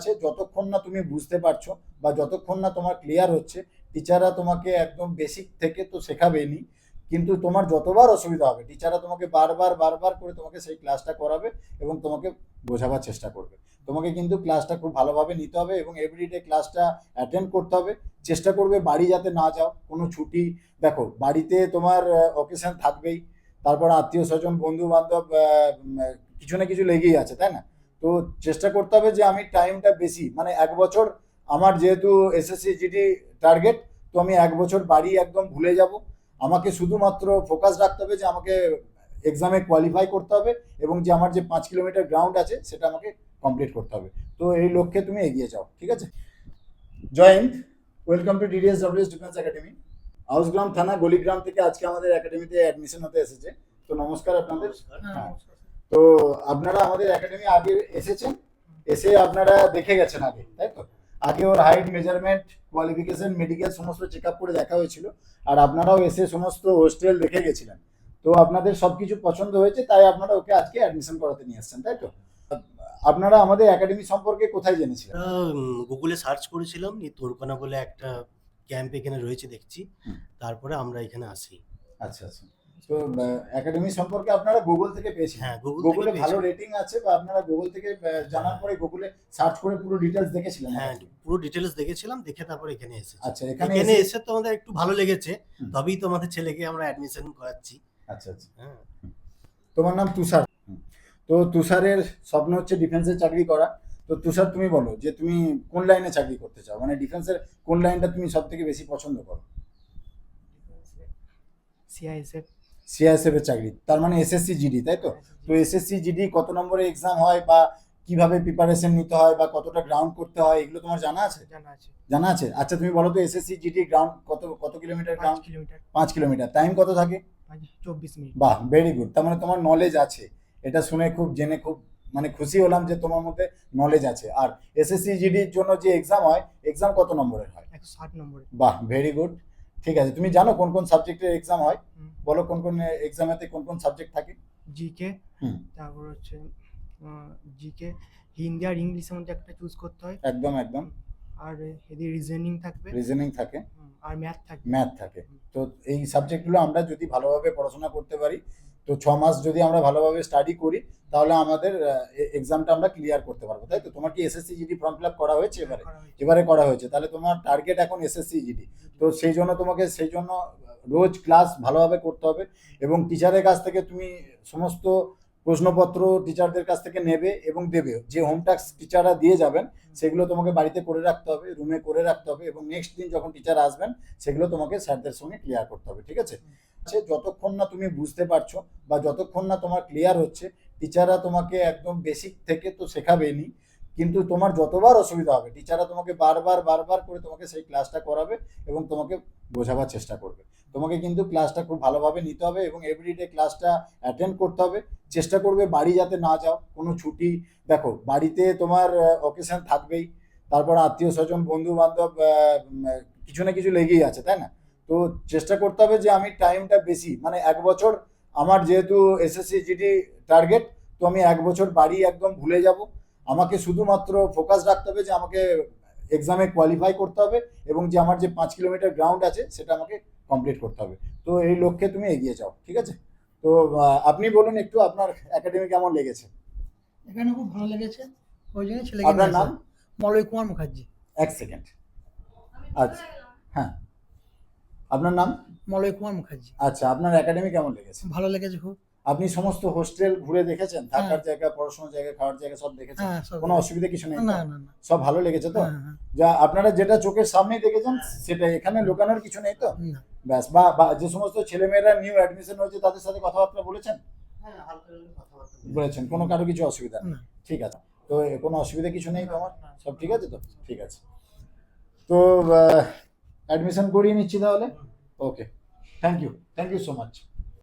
আছে যতক্ষণ না তুমি বুঝতে পারছো বা যতক্ষণ না তোমার ক্লিয়ার হচ্ছে, টিচাররা তোমাকে একদম বেসিক থেকে তো শেখাবেনি, কিন্তু তোমার যতবার অসুবিধা হবে টিচাররা তোমাকে বারবার বারবার করে তোমাকে সেই ক্লাসটা করাবে এবং তোমাকে বোঝাবার চেষ্টা করবে। তোমাকে কিন্তু ক্লাসটা খুব ভালোভাবে নিতে হবে এবং এভরিডে ক্লাসটা অ্যাটেন্ড করতে হবে। চেষ্টা করবে বাড়ি যাতে না যাও, কোনো ছুটি, দেখো বাড়িতে তোমার অকেশন থাকবেই, তারপর আত্মীয় স্বজন বন্ধু বান্ধব কিছু না কিছু লেগেই আছে, তাই না? তো চেষ্টা করতে হবে যে আমি টাইমটা বেশি, মানে 1 বছর, আমার যেহেতু এসএসসি জিডি টার্গেট, তো আমি 1 বছর বাড়ি একদম ভুলে যাব। আমাকে শুধুমাত্র ফোকাস রাখতে হবে যে আমাকে এক্সামে কোয়ালিফাই করতে হবে এবং যে আমার যে 5 কিলোমিটার গ্রাউন্ড আছে সেটা আমাকে কমপ্লিট করতে হবে। তো এই লক্ষ্যে তুমি এগিয়ে যাও, ঠিক আছে? জয় হিন্দ, welcome to DDSWS defence academy. হাউসগ্রাম থানা গলিগ্রাম থেকে আজকে আমাদের একাডেমিতে অ্যাডমিশন হতে এসেছে। তো নমস্কার আপনাদের। হ্যাঁ, তো আপনারা আমাদের একাডেমি আগে এসেছেন, এসে আপনারা দেখে গেছেন আগে, তাই তো? আগে ওর হাইট, মেজারমেন্ট, কোয়ালিফিকেশন, মেডিকেল সমস্ত চেক আপ করে দেখা হয়েছিল, আর আপনারাও এসে সমস্ত হোস্টেল দেখে গেছিলেন। তো আপনাদের সবকিছু পছন্দ হয়েছে, তাই আপনারা ওকে আজকে অ্যাডমিশন করাতে নিয়ে আসছেন, তাই তো? আপনারা আমাদের একাডেমি সম্পর্কে কোথায় জেনেছিলেন? গুগলে সার্চ করেছিলাম, এই তোরকানা বলে একটা ক্যাম্প এখানে রয়েছে দেখছি, তারপরে আমরা এখানে আসি। আচ্ছা আচ্ছা। তো একাডেমি সম্পর্কে আপনারা গুগল থেকে পেয়েছেন? হ্যাঁ, গুগলে ভালো রেটিং আছে, বা আপনারা গুগল থেকে জানার পরে গুগলে সার্চ করে পুরো ডিটেলস দেখেছিলেন? হ্যাঁ, পুরো ডিটেলস দেখেছিলাম, দেখে তারপরে এখানে এসেছি। আচ্ছা, এখানে এসে তো আমাদের একটু ভালো লেগেছে, তবেই তো আমাদের ছেলেকে আমরা অ্যাডমিশন করাচ্ছি। আচ্ছা আচ্ছা। হ্যাঁ, তোমার নাম তুষার। তো তুষারের স্বপ্ন হচ্ছে ডিফেন্সের চাকরি করা। তো তুষার, তুমি বলো যে তুমি কোন লাইনে চাকরি করতে চাও, মানে ডিফেন্সের কোন লাইনটা তুমি সব থেকে বেশি পছন্দ করো? সিআইএসএফ। সিআইএসএফ এর চাকরি, তার মানে এসএসসি জিডি, তাই তো? তো এসএসসি জিডি কত নম্বরে এক্সাম হয়, বা কিভাবে প্রিপারেশন নিতে হয়, বা কতটা গ্রাউন্ড করতে হয়, এগুলো তোমার জানা আছে? জানা আছে। আচ্ছা, তুমি বলো তো এসএসসি জিডি গ্রাউন্ড কত কত কিলোমিটার গ্রাউন্ড? 5 কিলোমিটার। টাইম কত থাকে? 24 মিনিট। বাহ, ভেরি গুড। তার মানে তোমার নলেজ আছে। এটা শুনে জেনে খুব মানে খুশি হলাম যে তোমার মধ্যে নলেজ আছে। আর এসএসসি জিডির জন্য যে এক্সাম হয়, এক্সাম কত নম্বরের হয়? 160 নম্বরের। বাহ, ভেরি গুড। ঠিক আছে, তুমি জানো কোন কোন সাবজেক্টের এক্সাম হয়? বলো কোন কোন এক্সামেতে কোন কোন সাবজেক্ট থাকে? জিকে, তারপর হচ্ছে জিকে, হিন্দি আর ইংলিশের মধ্যে একটা চুজ করতে হয়। একদম একদম। আর এদের রিজনিং থাকবে। রিজনিং থাকে। আর ম্যাথ থাকে। ম্যাথ থাকে। তো এই সাবজেক্টগুলো আমরা যদি ভালোভাবে পড়াশোনা করতে পারি, তো 6 মাস যদি আমরা ভালোভাবে স্টাডি করি, তাহলে আমাদের এক্সামটা আমরা ক্লিয়ার করতে পারবো, তাই তো? তোমার কি SSC GD form fill up করা হয়েছে এবারে? এবারে করা হয়েছে, তাহলে তোমার টার্গেট এখন এসএসসি জিডি। তো সেই জন্য তোমাকে রোজ ক্লাস ভালোভাবে করতে হবে এবং টিচারের কাছ থেকে তুমি সমস্ত প্রশ্নপত্র টিচারদের কাছ থেকে নেবে এবং দেবে। যে হোম টাস্ক টিচাররা দিয়ে যাবেন সেগুলো তোমাকে বাড়িতে করে রাখতে হবে, রুমে করে রাখতে হবে, এবং নেক্সট দিন যখন টিচার আসবেন সেগুলো তোমাকে স্যারদের সঙ্গে ক্লিয়ার করতে হবে, ঠিক আছে? যতক্ষণ না তুমি বুঝতে পারছো বা যতক্ষণ না তোমার ক্লিয়ার হচ্ছে, টিচাররা তোমাকে একদম বেসিক থেকে তো শেখাবেনি, কিন্তু তোমার যতবার অসুবিধা হবে টিচাররা তোমাকে বারবার বারবার করে তোমাকে সেই ক্লাসটা করাবে এবং তোমাকে বোঝাবার চেষ্টা করবে। তোমাকে কিন্তু ক্লাসটা খুব ভালোভাবে নিতে হবে এবং এভরিডে ক্লাসটা অ্যাটেন্ড করতে হবে। চেষ্টা করবে বাড়ি যাতে না যাও, কোনো ছুটি, দেখো বাড়িতে তোমার অকেশন থাকবেই, তারপর আত্মীয় স্বজন বন্ধু বান্ধব কিছু না কিছু লেগেই আছে, তাই না? তো চেষ্টা করতে হবে যে আমি টাইমটা বেশি, মানে 1 বছর, আমার যেহেতু এসএসসি জিডি টার্গেট, তো আমি 1 বছর বাড়ি একদম ভুলে যাব। আমাকে শুধুমাত্র ফোকাস রাখতে হবে যে আমাকে এক্সামে কোয়ালিফাই করতে হবে এবং যে আমার যে 5 কিলোমিটার গ্রাউন্ড আছে সেটা আমাকে কমপ্লিট করতে হবে। তো এই লক্ষ্যে তুমি এগিয়ে যাও, ঠিক আছে? তো আপনি বলুন একটু আপনার একাডেমি কেমন লেগেছে? এখানে খুব ভালো লেগেছে, ওই জন্য ছেলেকে। আপনার নাম? মলয় কুমার মুখার্জি। 1 সেকেন্ড। আচ্ছা, হ্যাঁ, আপনার নাম? মলয় কুমার মুখার্জি। আচ্ছা, আপনার একাডেমি কেমন লেগেছে? ভালো লেগেছে খুব। আপনি সমস্ত হোস্টেল ঘুরে দেখেছেন? থাকার জায়গা, পড়াশোনার জায়গা, খাওয়ার জায়গা সব দেখেছেন? কোনো অসুবিধা কিছু নেই? না না না, সব ভালো লেগেছে তো? যা আপনারা যেটা চোখের সামনেই দেখেছেন সেটা, এখানে লুকানোর কিছু নেই তো? ব্যাস। বা যে সমস্ত ছেলেমেয়েরা নিউ অ্যাডমিশন হয়েছে তাদের সাথে কথাবার্তা বলেছেন? বলেছেন, কোনো কারো কিছু অসুবিধা নেই? ঠিক আছে। তো কোনো অসুবিধা কিছু নেই তো? আমার সব ঠিক আছে তো? ঠিক আছে। তো অ্যাডমিশন করিয়ে নিচ্ছি তাহলে। ওকে, থ্যাংক ইউ সো মাচ।